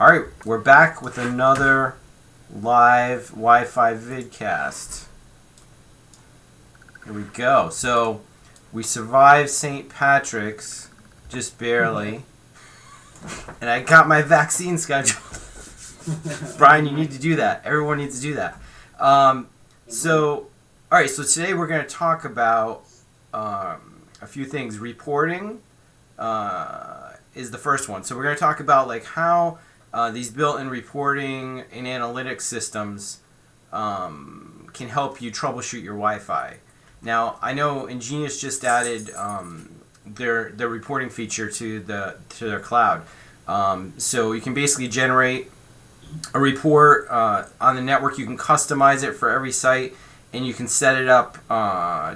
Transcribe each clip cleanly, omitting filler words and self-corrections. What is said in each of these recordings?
All right, we're back with another live Wi-Fi vidcast. Here we go. So we survived St. Patrick's, just barely, and I got my vaccine schedule. Bryan, you need to do that. Everyone needs to do that. All right. So today we're going to talk about a few things. Reporting is the first one. So we're going to talk about like how these built-in reporting and analytics systems can help you troubleshoot your Wi-Fi. Now, I know Ingenious just added their reporting feature to their cloud. So you can basically generate a report on the network. You can customize it for every site, and you can set it up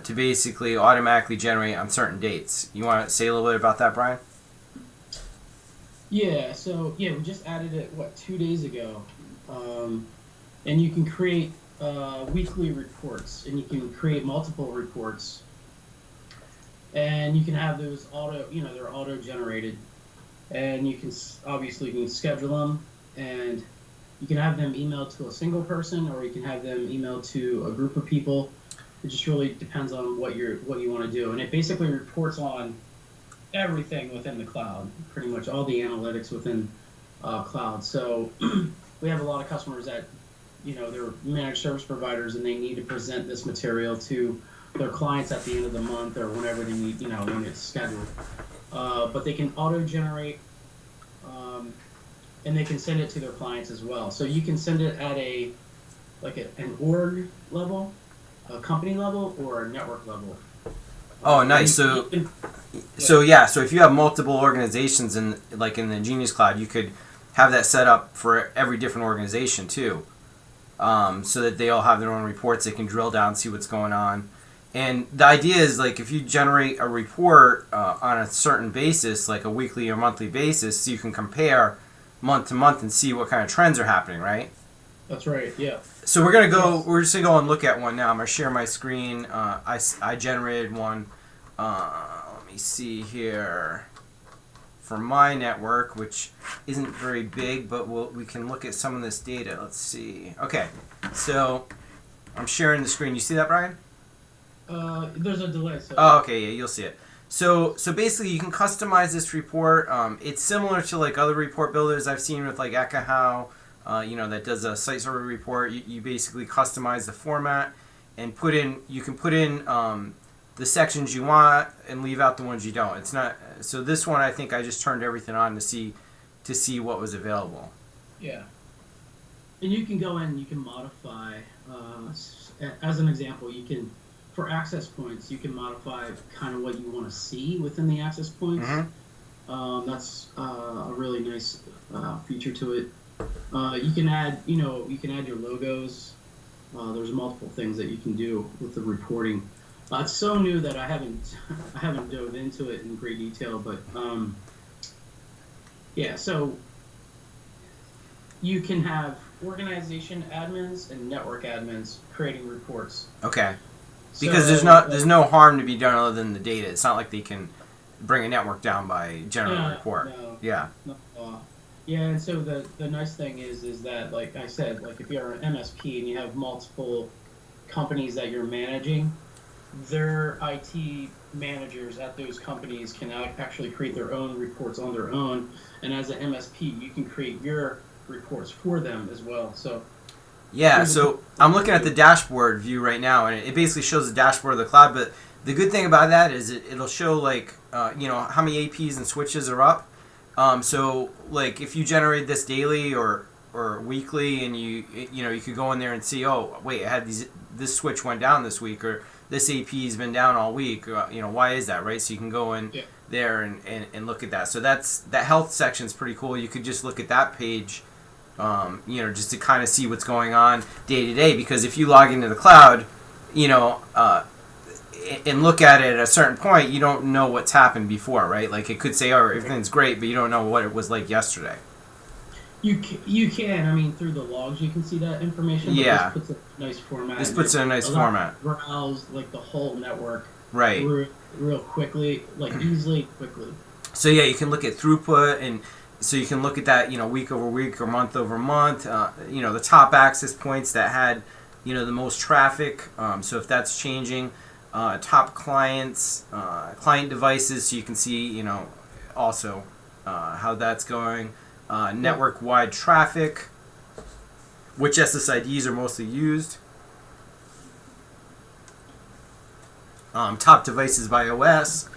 to basically automatically generate on certain dates. You want to say a little bit about that, Bryan? Yeah, we just added it, 2 days ago. And you can create weekly reports, and you can create multiple reports. And you can have those they're auto-generated. And you can schedule them, and you can have them emailed to a single person, or you can have them emailed to a group of people. It just really depends on what you want to do. And it basically reports on everything within the cloud, pretty much all the analytics within cloud. So we have a lot of customers that, they're managed service providers, and they need to present this material to their clients at the end of the month or whenever they need, when it's scheduled. But they can auto-generate, and they can send it to their clients as well. So you can send it at an org level, a company level, or a network level. Oh, nice. So if you have multiple organizations in the Ingenious Cloud, you could have that set up for every different organization too, so that they all have their own reports. They can drill down, see what's going on. And the idea is, if you generate a report on a certain basis, like a weekly or monthly basis, so you can compare month to month and see what kind of trends are happening, right? That's right, yeah. So we're gonna go. Yes. We're just gonna go and look at one now. I'm gonna share my screen. I generated one. Let me see here for my network, which isn't very big, but we can look at some of this data. Let's see. Okay, so I'm sharing the screen. You see that, Bryan? There's a delay. So. Oh, okay, yeah, you'll see it. So basically, you can customize this report. It's similar to other report builders I've seen with Ekahau. That does a site server report. You basically customize the format and you can put in the sections you want and leave out the ones you don't. It's not, so this one I think I just turned everything on to see what was available. Yeah. And you can go in and you can modify, as an example, for access points, you can modify kind of what you want to see within the access points. Mm-hmm. That's a really nice feature to it. You can add your logos. There's multiple things that you can do with the reporting. It's so new that I haven't dove into it in great detail, but so you can have organization admins and network admins creating reports. Okay. Because there's no harm to be done other than the data. It's not like they can bring a network down by generating a report. No, yeah. No, yeah, and so the nice thing is that, like I said, if you're an MSP and you have multiple companies that you're managing, their IT managers at those companies can actually create their own reports on their own, and as an MSP, you can create your reports for them as well. So. Yeah, so I'm looking at the dashboard view right now, and it basically shows the dashboard of the cloud. But the good thing about that is it'll show how many APs and switches are up. So if you generate this daily or weekly, and you could go in there and see, oh wait, I had this switch went down this week, or this AP's been down all week. Why is that, right? So you can go in there and look at that. So that health section's pretty cool. You could just look at that page. Just to kind of see what's going on day to day, because if you log into the cloud, and look at it at a certain point, you don't know what's happened before, right? It could say, oh, everything's great, but you don't know what it was like yesterday. You can, through the logs, you can see that information. But yeah. This puts it in a nice format. This puts it in a nice format. Browse, the whole network. Right. Real quickly, easily, quickly. So yeah, you can look at throughput and so you can look at that, week over week or month over month. The top access points that had, the most traffic. So if that's changing, top clients, client devices, so you can see, also how that's going. Network-wide traffic, which SSIDs are mostly used. Top devices by OS.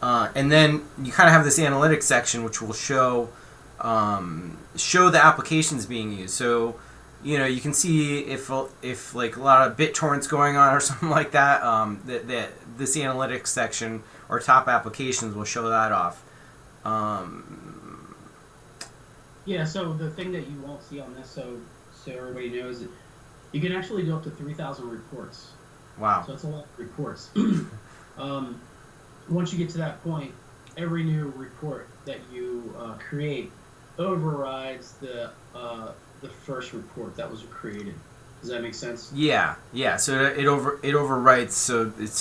And then you kind of have this analytics section, which will show the applications being used. So, you can see if like a lot of BitTorrent's going on or something like that. This analytics section or top applications will show that off. Yeah. So the thing that you won't see on this, so everybody knows, that you can actually do up to 3,000 reports. Wow. So it's a lot of reports. Once you get to that point, every new report that you create overrides the first report that was created. Does that make sense? Yeah. So it overwrites, so it's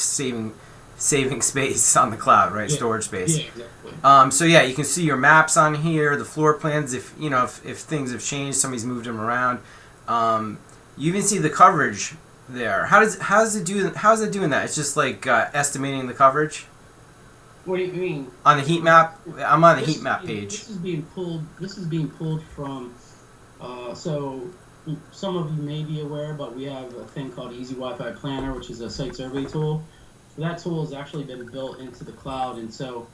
saving space on the cloud, right? Yeah. Storage space. Yeah, exactly. So you can see your maps on here, the floor plans. If things have changed, somebody's moved them around. You even see the coverage there. How's it doing that? It's just like estimating the coverage. What do you mean? On the heat map, I'm on the heat map page. This is being pulled from. So some of you may be aware, but we have a thing called Easy Wi-Fi Planner, which is a site survey tool. So that tool has actually been built into the cloud, and so,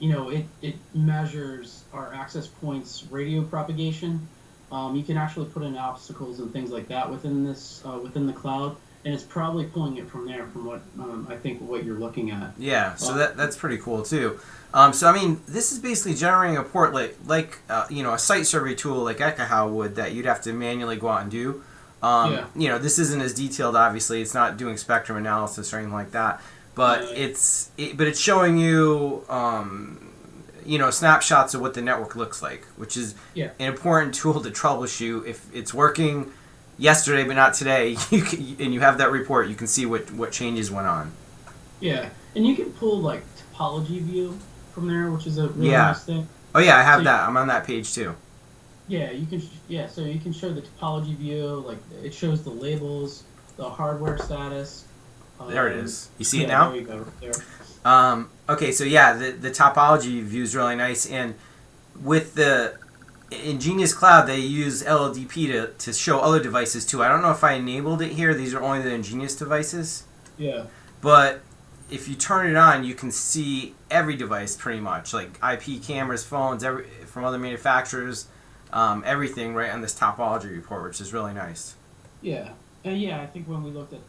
it measures our access points radio propagation. You can actually put in obstacles and things like that within the cloud, and it's probably pulling it from there, from what I think what you're looking at. Yeah, so that's pretty cool too. This is basically generating a port like a site survey tool like Ekahau would, that you'd have to manually go out and do. This isn't as detailed. Obviously, it's not doing spectrum analysis or anything like that, but it's showing you snapshots of what the network looks like, which is an important tool to troubleshoot. If it's working yesterday but not today, and you have that report, you can see what changes went on. Yeah, and you can pull like topology view from there, which is a really nice thing. Oh yeah, I have that. I'm on that page too. Yeah, you can. Yeah, so you can show the topology view. Like it shows the labels, the hardware status. There it is. You see it now? There you go. Right there. Okay, so the topology view is really nice, and with the Ingenious Cloud, they use LLDP to show other devices too. I don't know if I enabled it here. These are only the Ingenious devices. Yeah. But if you turn it on, you can see every device pretty much, like IP cameras, phones, from other manufacturers, everything right on this topology report, which is really nice. Yeah. And I think when we looked at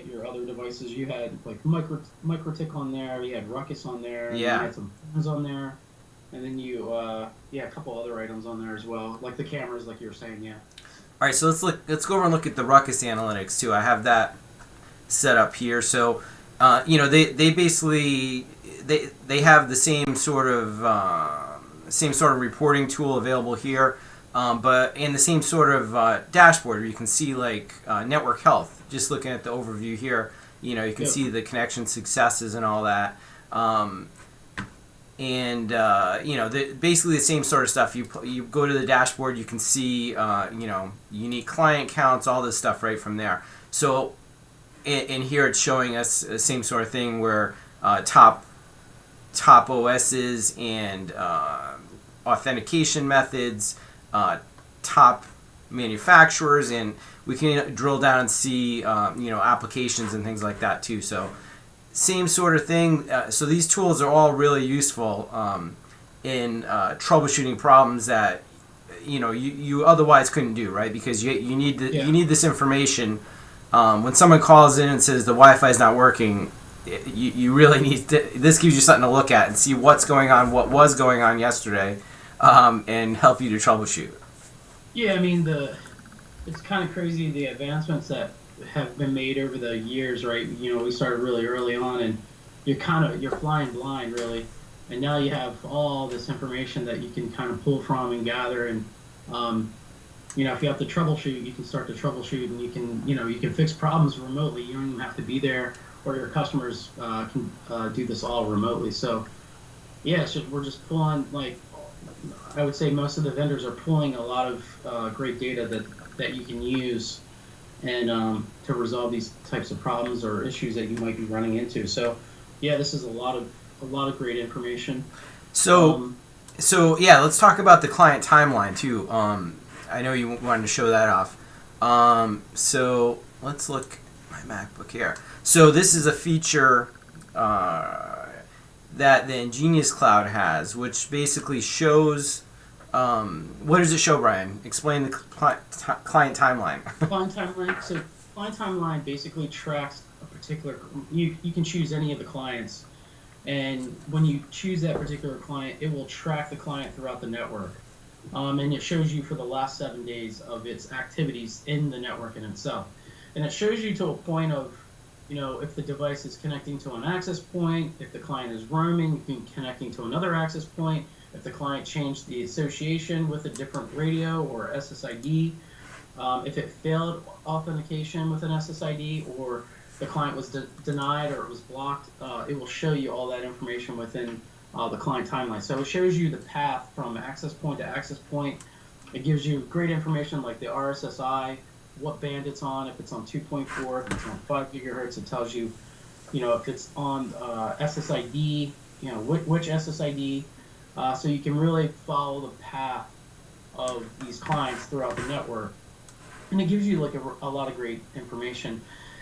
your other devices, you had like MikroTik on there, you had Ruckus on there, you had some phones on there, and then a couple other items on there as well, like the cameras, like you were saying, yeah. All right, so let's go over and look at the Ruckus analytics too. I have that set up here. So, they basically they have the same sort of reporting tool available here. But in the same sort of dashboard where you can see like network health, just looking at the overview here, you can see the connection successes and all that. Basically the same sort of stuff. You go to the dashboard, you can see, unique client counts, all this stuff right from there. So in here it's showing us the same sort of thing where top OSs and authentication methods, top manufacturers, and we can drill down and see applications and things like that too. So same sort of thing. So these tools are all really useful in troubleshooting problems that you otherwise couldn't do, right? Because you need this information. When someone calls in and says the Wi-Fi is not working, you really need to, this gives you something to look at and see what's going on, what was going on yesterday, and help you to troubleshoot. Yeah, it's kind of crazy the advancements that have been made over the years, right? We started really early on, and you're flying blind, really. And now you have all this information that you can kind of pull from and gather, and if you have to troubleshoot, you can start to troubleshoot, and you can fix problems remotely. You don't even have to be there, or your customers can do this all remotely. So Yeah, so we're just pulling, like, I would say most of the vendors are pulling a lot of great data that you can use and to resolve these types of problems or issues that you might be running into. So, yeah, this is a lot of great information. So, Um, yeah, let's talk about the client timeline too. I know you wanted to show that off. So let's look at my MacBook here. So this is a feature that the Ingenious Cloud has, which basically shows. What does it show, Brian? Explain the client timeline. Client timeline. So client timeline basically tracks a particular. You can choose any of the clients, and when you choose that particular client, it will track the client throughout the network, and it shows you for the last 7 days of its activities in the network in itself, and it shows you to a point of, if the device is connecting to an access point, if the client is roaming, connecting to another access point, if the client changed the association with a different radio or SSID, if it failed authentication with an SSID, or the client was denied or it was blocked, it will show you all that information within the client timeline. So it shows you the path from access point to access point. It gives you great information like the RSSI, what band it's on, if it's on 2.4, if it's on 5 gigahertz. It tells you, if it's on SSID, which SSID. So you can really follow the path of these clients throughout the network, and it gives you like a lot of great information.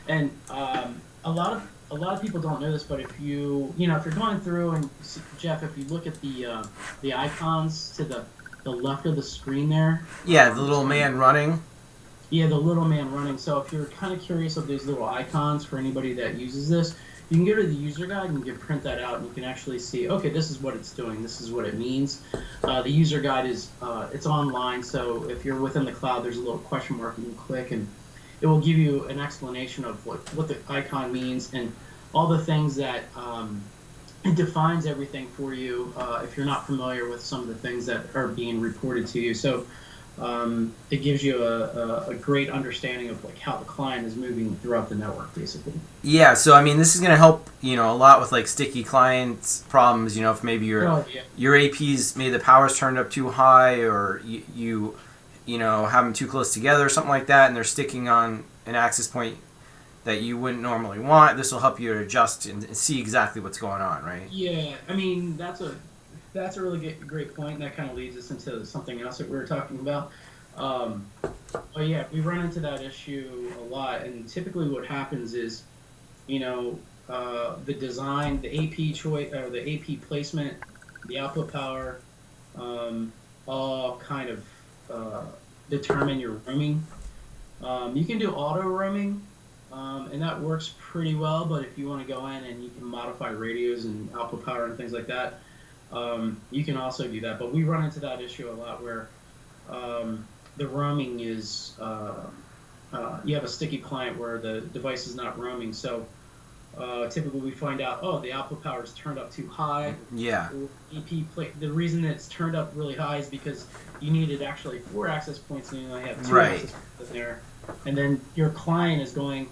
And a lot of people don't know this, but if if you're going through and Jeff, if you look at the icons to the left of the screen there, Yeah, the little man running. yeah, the little man running. So if you're kind of curious of these little icons for anybody that uses this, you can go to the user guide and you can print that out, and you can actually see, okay, this is what it's doing, this is what it means. The user guide is it's online, so if you're within the cloud, there's a little question mark you can click, and it will give you an explanation of what the icon means and all the things that it defines everything for you if you're not familiar with some of the things that are being reported to you. So it gives you a great understanding of like how the client is moving throughout the network, basically. Yeah, so I mean, this is going to help, a lot with like sticky client problems. If maybe your APs, maybe the power's turned up too high, or you have them too close together or something like that, and they're sticking on an access point that you wouldn't normally want. This will help you adjust and see exactly what's going on, right? Yeah, I mean that's a really great point, and that kind of leads us into something else that we were talking about. But yeah, we run into that issue a lot, and typically what happens is, the design, the AP choice, or the AP placement, the output power, all kind of determine your roaming. You can do auto roaming, and that works pretty well. But if you want to go in and you can modify radios and output power and things like that, you can also do that. But we run into that issue a lot where the roaming is you have a sticky client where the device is not roaming. So typically we find out, the output power is turned up too high. Yeah. The reason that it's turned up really high is because you needed actually 4 access points and you only have 2 Right. access points in there. And then your client is going,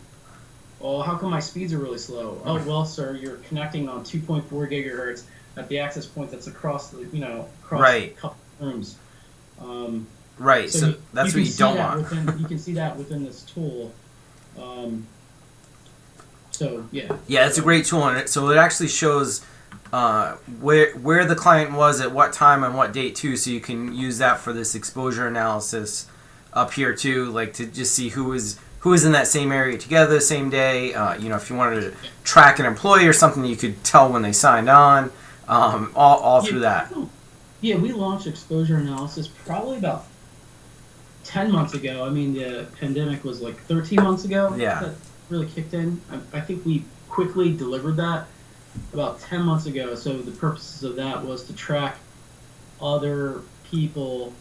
oh, how come my speeds are really slow? Oh, well, sir, you're connecting on 2.4 gigahertz at the access point that's across the, across Right. a couple rooms. Right, so that's what you don't want. You can see that within this tool. So yeah. Yeah, it's a great tool, and so it actually shows where the client was at what time and what date too, so you can use that for this exposure analysis up here too, like to just see who is in that same area together the same day. If you wanted to track an employee or something, you could tell when they signed on. All through that. Yeah, we launched exposure analysis probably about 10 months ago. I mean, the pandemic was like 13 months ago. Yeah. That really kicked in. I think we quickly delivered that about 10 months ago. So the purposes of that was to track other people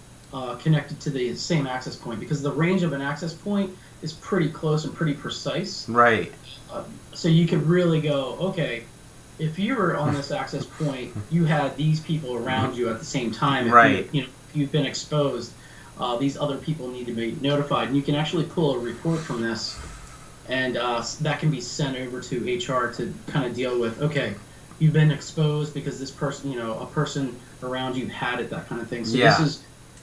connected to the same access point, because the range of an access point is pretty close and pretty precise. Right. So you could really go, okay, if you were on this access point, you had these people around you at the same time. Right. If you've been exposed, these other people need to be notified. And you can actually pull a report from this, and that can be sent over to HR to kind of deal with, okay, you've been exposed because this person, a person around you had it, that kind of thing. So Yeah.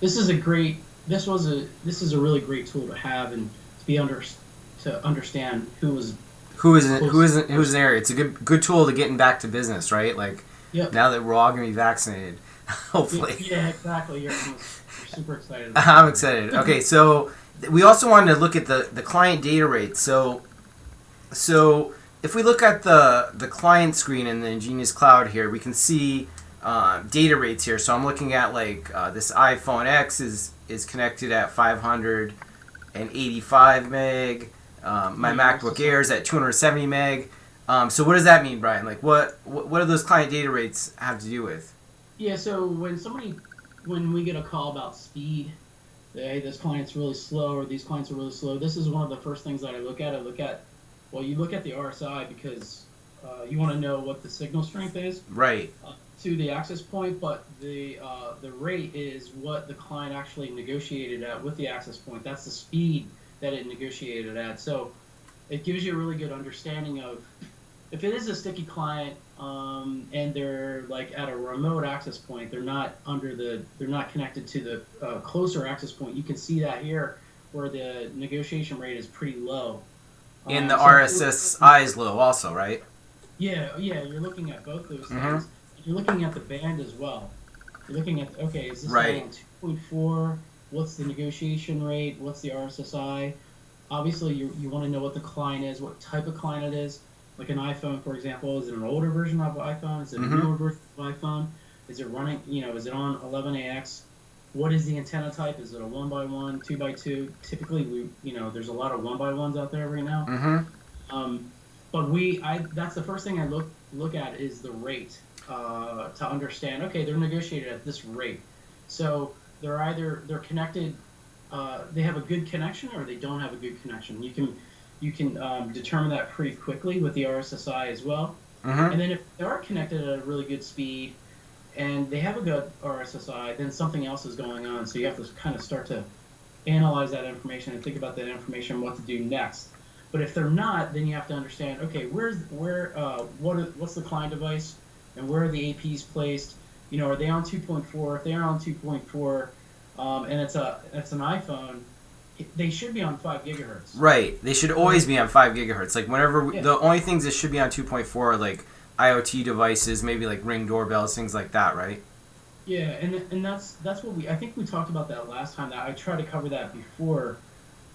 this is a great this is a really great tool to have and to be to understand who was close to the Who's in person. the area. It's a good tool to getting back to business, right? Like Yep. now that we're all gonna be vaccinated, hopefully. Yeah, exactly. You're super excited about I'm that. excited. Okay, so we also wanted to look at the client data rate. So if we look at the client screen in the Ingenious Cloud here, we can see data rates here. So I'm looking at like this iPhone X is connected at 585 meg. My The MacBook RSSI. Air is at 270 meg. So what does that mean, Brian? Like what do those client data rates have to do with? Yeah, so when we get a call about speed, hey, this client's really slow or these clients are really slow, this is one of the first things that I look at. Well, you look at the RSI because you want to know what the signal strength is Right. to the access point, but the rate is what the client actually negotiated at with the access point. That's the speed that it negotiated at. So it gives you a really good understanding of if it is a sticky client and they're like at a remote access point, they're not connected to the closer access point. You can see that here where the negotiation rate is pretty low. And the So RSSI is low also, right? yeah, you're looking at both those Mm-hmm. things. You're looking at the band as well. You're looking at, okay, is this guy Right. on 2.4? What's the negotiation rate? What's the RSSI? Obviously, you want to know what the client is, what type of client it is. Like an iPhone, for example, is it an older version of iPhone? Is it a Mm-hmm. newer version of iPhone? Is it running, is it on 11AX? What is the antenna type? Is it a 1x1, 2x2? Typically, there's a lot of 1x1s out there right now. Mm-hmm. Um, but that's the first thing I look at is the rate to understand. Okay, they're negotiated at this rate, so they're connected. They have a good connection or they don't have a good connection. You can determine that pretty quickly with the RSSI as well. Mm-hmm. And then if they are connected at a really good speed and they have a good RSSI, then something else is going on. So you have to kind of start to analyze that information and think about that information and what to do next. But if they're not, then you have to understand, okay, what's the client device and where are the APs placed? Are they on 2.4? If they are on 2.4 and it's an iPhone, they should be on 5 gigahertz. Right. They should always be on 5 gigahertz. Like Yeah. the only things that should be on 2.4 are like IoT devices, maybe like Ring doorbells, things like that, right? Yeah, and that's what I think we talked about that last time. That I tried to cover that before,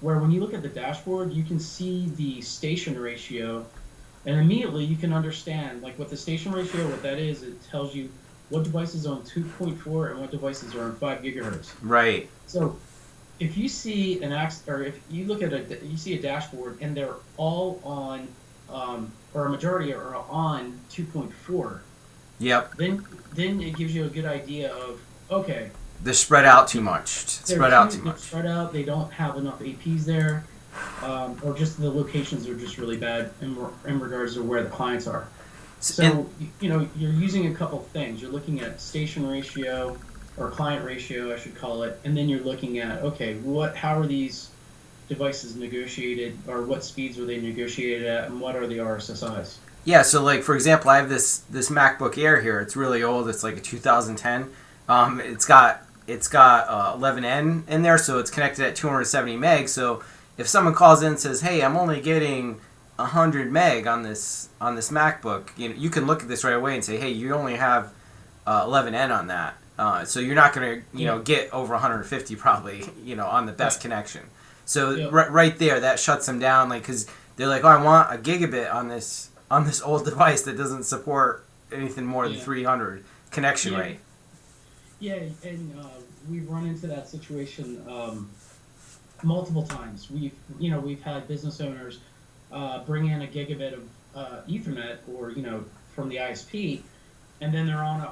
where when you look at the dashboard, you can see the station ratio, and immediately you can understand like what the station ratio, what that is. It tells you what devices are on 2.4 and what devices are on 5 gigahertz. Right. So if you see or if you look at you see a dashboard and they're all on, or a majority are on 2.4, Yep. then it gives you a good idea of, okay, They're spread out too much. Spread out too they're much. spread out. They don't have enough APs there, or just the locations are just really bad in regards to where the clients are. And So you're using a couple things. You're looking at station ratio or client ratio, I should call it, and then you're looking at, okay, how are these devices negotiated, or what speeds are they negotiated at, and what are the RSSIs? yeah, so like for example, I have this MacBook Air here. It's really old. It's like a 2010. It's got 11N in there, so it's connected at 270 meg. So if someone calls in and says, "Hey, I'm only getting 100 meg on this MacBook," you can look at this right away and say, "Hey, you only have 11N on that." So you're not going to get over 150 probably on the best Right. connection. So Yeah. right there, that shuts them down, like, because they're like, "Oh, I want a gigabit on this old device that doesn't support anything more than Yeah. 300 connection Yeah. rate." Yeah, and we've run into that situation multiple times. We've had business owners bring in a gigabit of Ethernet or from the ISP, and then they're on an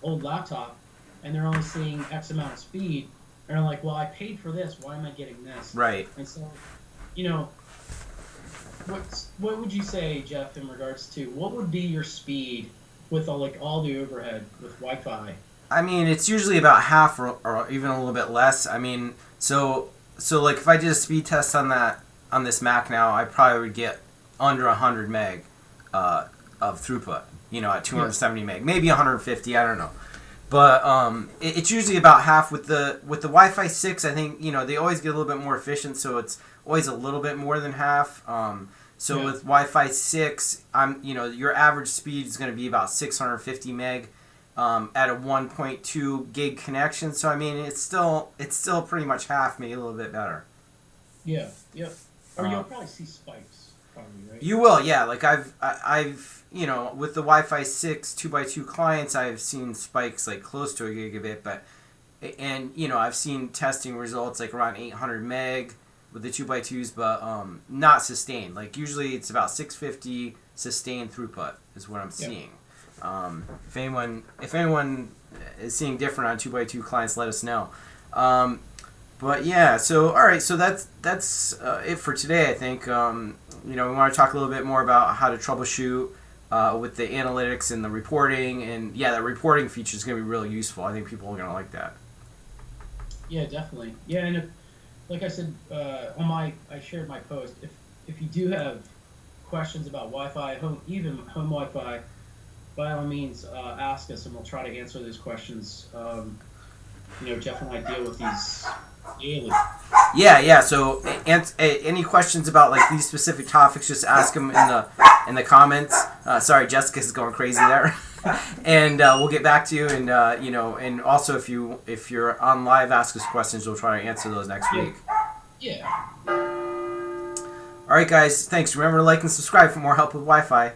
old laptop, and they're only seeing X amount of speed, and they're like, "Well, I paid for this. Why am I getting this?" Right. And so, you know, what would you say, Jeff, in regards to what would be your speed with all the overhead with Wi-Fi? I mean, it's usually about half or even a little bit less. I mean, so like if I did a speed test on this Mac now, I probably would get under 100 meg of throughput. You know, at 270 meg, maybe 150. I don't know. But it's usually about half with the Wi-Fi 6. I think, you know, they always get a little bit more efficient, so it's always a little bit more than half. With Wi-Fi 6, your average speed is going to be about 650 meg at a 1.2 gig connection. So I mean, it's still pretty much half, maybe a little bit better. Yeah. Or you'll probably see spikes, probably, right? You will, yeah. Like I've you know, with the Wi-Fi 6 2x2 clients, I've seen spikes like close to a gigabit, and you know, I've seen testing results like around 800 meg with the 2x2s, but not sustained. Like usually it's about 650 sustained throughput is what I'm seeing. If anyone is seeing different on 2x2 clients, let us know. But yeah, so all right, so that's it for today. I think we want to talk a little bit more about how to troubleshoot with the analytics and the reporting, and yeah, that reporting feature is going to be really useful. I think people are going to like that. Yeah, definitely. Yeah, and like I said I shared my post. If you do have questions about Wi-Fi, even home Wi-Fi, by all means ask us, and we'll try to answer those questions. Jeff and I deal with these daily. Yeah. So, any questions about like these specific topics, just ask them in the comments. Sorry, Jessica's going crazy there, and we'll get back to you. And and also if you're on live, ask us questions. We'll try to answer those next week. Yeah. All right, guys. Thanks. Remember to like and subscribe for more help with Wi-Fi.